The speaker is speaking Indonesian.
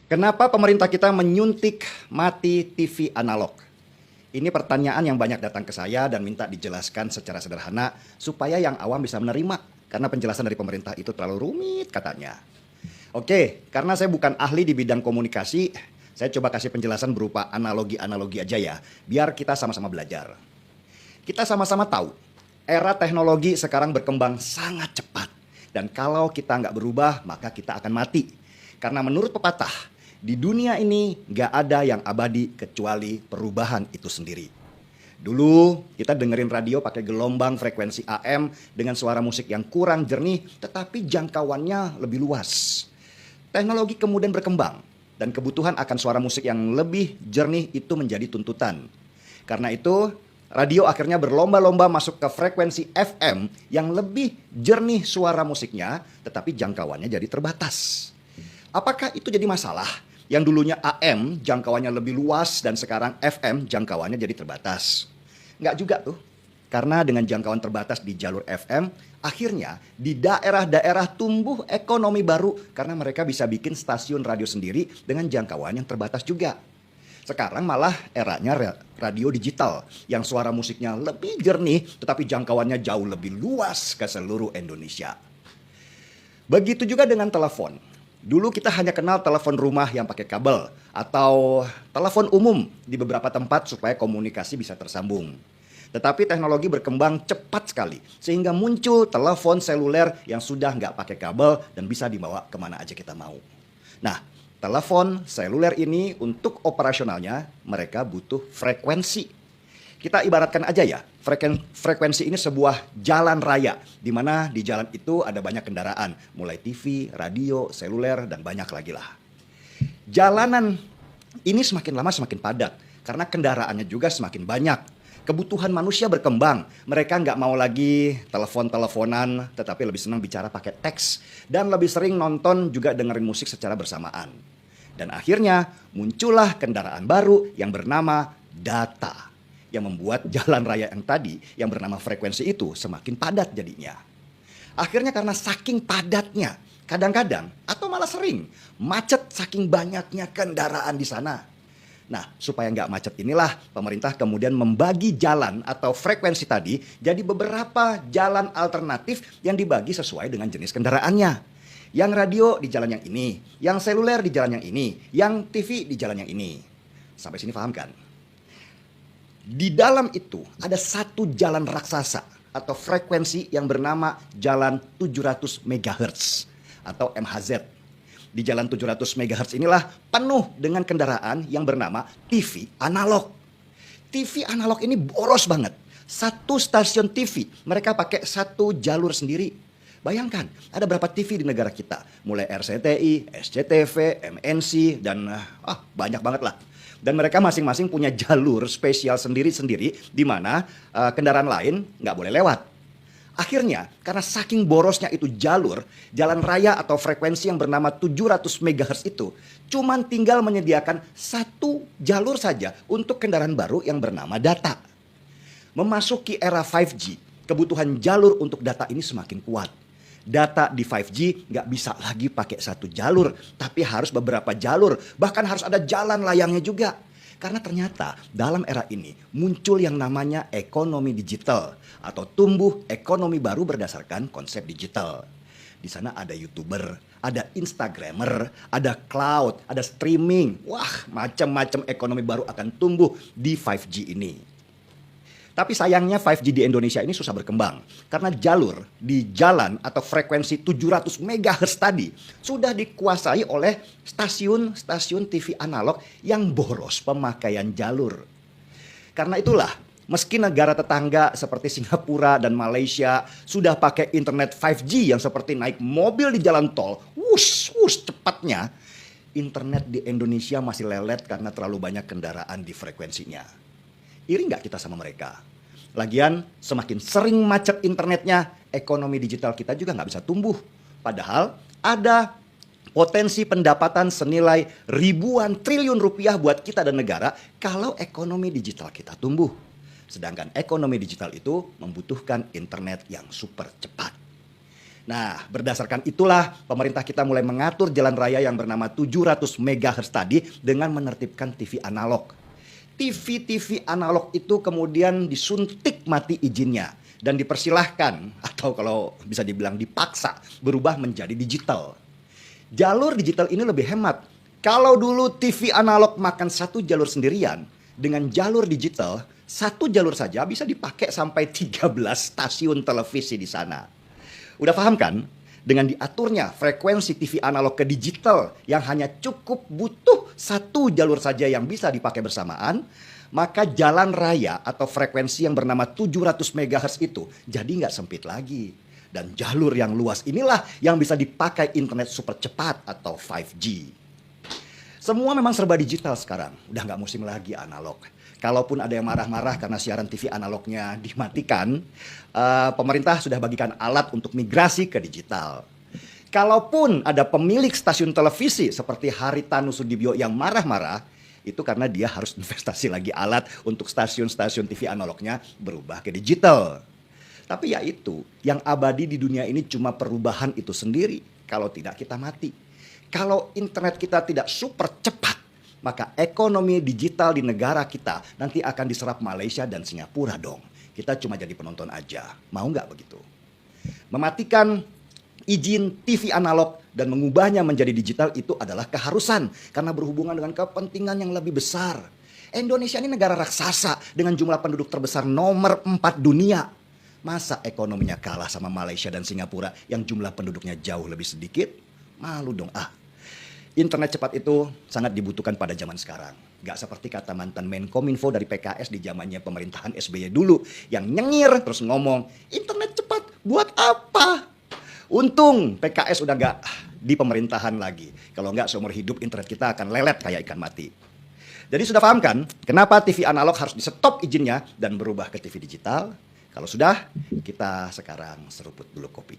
Kenapa pemerintah kita menyuntik mati TV analog? Ini pertanyaan yang banyak datang ke saya dan minta dijelaskan secara sederhana supaya yang awam bisa menerima. Karena penjelasan dari pemerintah itu terlalu rumit katanya. Oke, karena saya bukan ahli di bidang komunikasi, saya coba kasih penjelasan berupa analogi-analogi aja ya, biar kita sama-sama belajar. Kita sama-sama tahu, era teknologi sekarang berkembang sangat cepat. Dan kalau kita nggak berubah, maka kita akan mati. Karena menurut pepatah, di dunia ini nggak ada yang abadi kecuali perubahan itu sendiri. Dulu kita dengerin radio pakai gelombang frekuensi AM dengan suara musik yang kurang jernih tetapi jangkauannya lebih luas. Teknologi kemudian berkembang dan kebutuhan akan suara musik yang lebih jernih itu menjadi tuntutan. Karena itu radio akhirnya berlomba-lomba masuk ke frekuensi FM yang lebih jernih suara musiknya tetapi jangkauannya jadi terbatas. Apakah itu jadi masalah? Yang dulunya AM jangkauannya lebih luas dan sekarang FM jangkauannya jadi terbatas. Nggak juga tuh. Karena dengan jangkauan terbatas di jalur FM, akhirnya di daerah-daerah tumbuh ekonomi baru karena mereka bisa bikin stasiun radio sendiri dengan jangkauan yang terbatas juga. Sekarang malah eranya radio digital yang suara musiknya lebih jernih tetapi jangkauannya jauh lebih luas ke seluruh Indonesia. Begitu juga dengan telepon. Dulu kita hanya kenal telepon rumah yang pakai kabel atau telepon umum di beberapa tempat supaya komunikasi bisa tersambung. Tetapi teknologi berkembang cepat sekali sehingga muncul telepon seluler yang sudah nggak pakai kabel dan bisa dibawa kemana aja kita mau. Nah, telepon seluler ini untuk operasionalnya mereka butuh frekuensi. Kita ibaratkan aja ya, frekuensi ini sebuah jalan raya, di mana di jalan itu ada banyak kendaraan, mulai TV, radio, seluler, dan banyak lagi lah. Jalanan ini semakin lama semakin padat, karena kendaraannya juga semakin banyak. Kebutuhan manusia berkembang, mereka nggak mau lagi telepon-teleponan, tetapi lebih senang bicara pakai teks, dan lebih sering nonton juga dengerin musik secara bersamaan. Dan akhirnya muncullah kendaraan baru yang bernama data. Yang membuat jalan raya yang tadi yang bernama frekuensi itu semakin padat jadinya. Akhirnya karena saking padatnya, kadang-kadang atau malah sering macet saking banyaknya kendaraan di sana. Nah, supaya nggak macet inilah pemerintah kemudian membagi jalan atau frekuensi tadi jadi beberapa jalan alternatif yang dibagi sesuai dengan jenis kendaraannya. Yang radio di jalan yang ini, yang seluler di jalan yang ini, yang TV di jalan yang ini. Sampai sini paham kan? Di dalam itu ada satu jalan raksasa atau frekuensi yang bernama jalan 700 MHz atau MHz. Di jalan 700 MHz inilah penuh dengan kendaraan yang bernama TV analog. TV analog ini boros banget. Satu stasiun TV mereka pakai satu jalur sendiri. Bayangkan ada berapa TV di negara kita. Mulai RCTI, SCTV, MNC dan banyak banget lah. Dan mereka masing-masing punya jalur spesial sendiri-sendiri di mana kendaraan lain nggak boleh lewat. Akhirnya karena saking borosnya itu jalur, jalan raya atau frekuensi yang bernama 700 MHz itu cuman tinggal menyediakan satu jalur saja untuk kendaraan baru yang bernama data. Memasuki era 5G, kebutuhan jalur untuk data ini semakin kuat. Data di 5G nggak bisa lagi pakai satu jalur, tapi harus beberapa jalur. Bahkan harus ada jalan layangnya juga. Karena ternyata dalam era ini muncul yang namanya ekonomi digital atau tumbuh ekonomi baru berdasarkan konsep digital. Di sana ada YouTuber, ada Instagramer, ada cloud, ada streaming. Wah, macam-macam ekonomi baru akan tumbuh di 5G ini. Tapi sayangnya 5G di Indonesia ini susah berkembang. Karena jalur di jalan atau frekuensi 700 MHz tadi sudah dikuasai oleh stasiun-stasiun TV analog yang boros pemakaian jalur. Karena itulah, meski negara tetangga seperti Singapura dan Malaysia sudah pakai internet 5G yang seperti naik mobil di jalan tol, cepatnya, internet di Indonesia masih lelet karena terlalu banyak kendaraan di frekuensinya. Iri nggak kita sama mereka? Lagian semakin sering macet internetnya, ekonomi digital kita juga nggak bisa tumbuh. Padahal ada potensi pendapatan senilai ribuan triliun rupiah buat kita dan negara kalau ekonomi digital kita tumbuh. Sedangkan ekonomi digital itu membutuhkan internet yang super cepat. Nah, berdasarkan itulah pemerintah kita mulai mengatur jalan raya yang bernama 700 MHz tadi dengan menertibkan TV analog. TV-TV analog itu kemudian disuntik mati izinnya dan dipersilahkan atau kalau bisa dibilang dipaksa berubah menjadi digital. Jalur digital ini lebih hemat. Kalau dulu TV analog makan satu jalur sendirian, dengan jalur digital, satu jalur saja bisa dipakai sampai 13 stasiun televisi di sana. Udah paham kan? Dengan diaturnya frekuensi TV analog ke digital yang hanya cukup butuh satu jalur saja yang bisa dipakai bersamaan, maka jalan raya atau frekuensi yang bernama 700 MHz itu jadi nggak sempit lagi. Dan jalur yang luas inilah yang bisa dipakai internet super cepat atau 5G. Semua memang serba digital sekarang, udah nggak musim lagi analog. Kalaupun ada yang marah-marah karena siaran TV analognya dimatikan, pemerintah sudah bagikan alat untuk migrasi ke digital. Kalaupun ada pemilik stasiun televisi seperti Haritanu Sudibyo yang marah-marah, itu karena dia harus investasi lagi alat untuk stasiun-stasiun TV analognya berubah ke digital. Tapi ya itu, yang abadi di dunia ini cuma perubahan itu sendiri. Kalau tidak kita mati. Kalau internet kita tidak super cepat, maka ekonomi digital di negara kita nanti akan diserap Malaysia dan Singapura dong. Kita cuma jadi penonton aja. Mau nggak begitu? Mematikan izin TV analog dan mengubahnya menjadi digital itu adalah keharusan karena berhubungan dengan kepentingan yang lebih besar. Indonesia ini negara raksasa dengan jumlah penduduk terbesar nomor 4 dunia. Masa ekonominya kalah sama Malaysia dan Singapura yang jumlah penduduknya jauh lebih sedikit? Malu dong. Internet cepat itu sangat dibutuhkan pada zaman sekarang. Gak seperti kata mantan Menkominfo dari PKS di zamannya pemerintahan SBY dulu. Yang nyengir terus ngomong, internet cepat buat apa? Untung PKS udah gak di pemerintahan lagi. Kalau nggak seumur hidup internet kita akan lelet kayak ikan mati. Jadi sudah paham kan kenapa TV analog harus di stop izinnya dan berubah ke TV digital? Kalau sudah, kita sekarang seruput dulu kopinya.